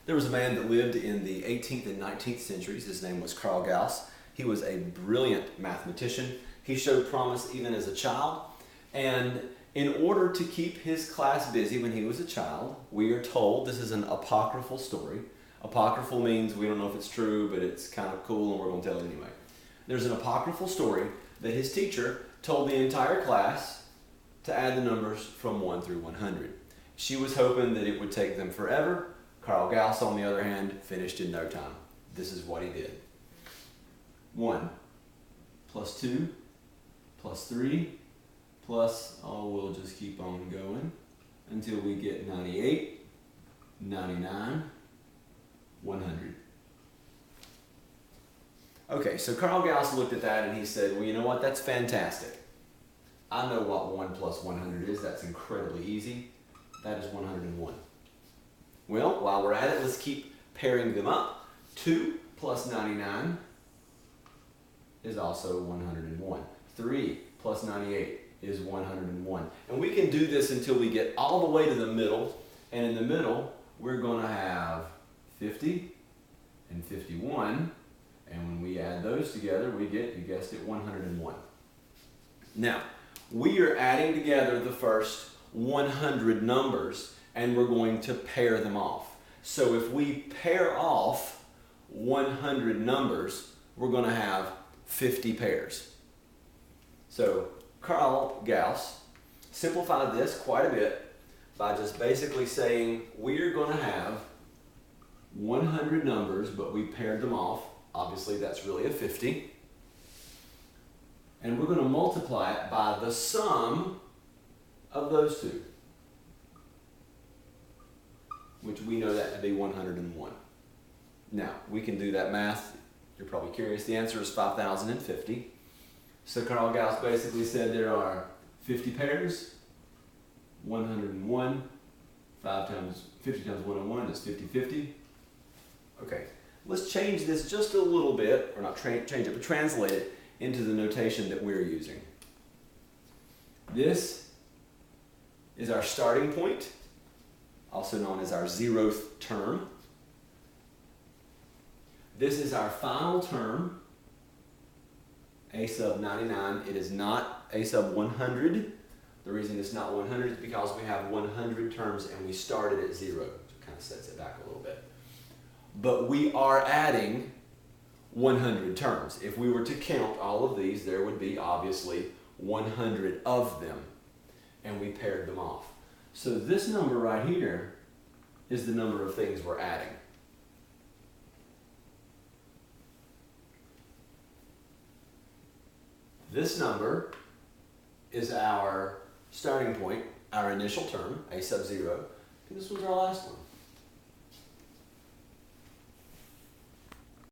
There was a man that lived in the 18th and 19th centuries. His name was Carl Gauss. He was a brilliant mathematician. He showed promise even as a child. And in order to keep his class busy when he was a child, we are told, this is an apocryphal story. Apocryphal means we don't know if it's true, but it's kind of cool and we're going to tell it anyway. There's an apocryphal story that his teacher told the entire class to add the numbers from 1 through 100. She was hoping that it would take them forever. Carl Gauss, on the other hand, finished in no time. This is what he did. 1 plus 2 plus 3 plus, we'll just keep on going until we get 98, 99, 100. Okay, so Carl Gauss looked at that and he said, well, you know what, that's fantastic. I know what 1 plus 100 is. That's incredibly easy. That is 101. Well, while we're at it, let's keep pairing them up. 2 plus 99 is also 101. 3 plus 98 is 101. And we can do this until we get all the way to the middle. And in the middle, we're going to have 50 and 51. And when we add those together, we get, you guessed it, 101. Now, we are adding together the first 100 numbers, and we're going to pair them off. So if we pair off 100 numbers, we're going to have 50 pairs. So Carl Gauss simplified this quite a bit by just basically saying we're going to have 100 numbers, but we paired them off. Obviously, that's really a 50. And we're going to multiply it by the sum of those two, which we know that to be 101. Now, we can do that math. You're probably curious. The answer is 5,050. So Carl Gauss basically said there are 50 pairs, 101, 50 times 101 is 50. Okay, let's change this just a little bit, or not change it, but translate it into the notation that we're using. This is our starting point, also known as our 0th term. This is our final term, a sub 99. It is not a sub 100. The reason it's not 100 is because we have 100 terms and we started at 0. It kind of sets it back a little bit. But we are adding 100 terms. If we were to count all of these, there would be obviously 100 of them. And we paired them off. So this number right here is the number of things we're adding. This number is our starting point, our initial term, a sub 0, and this was our last one.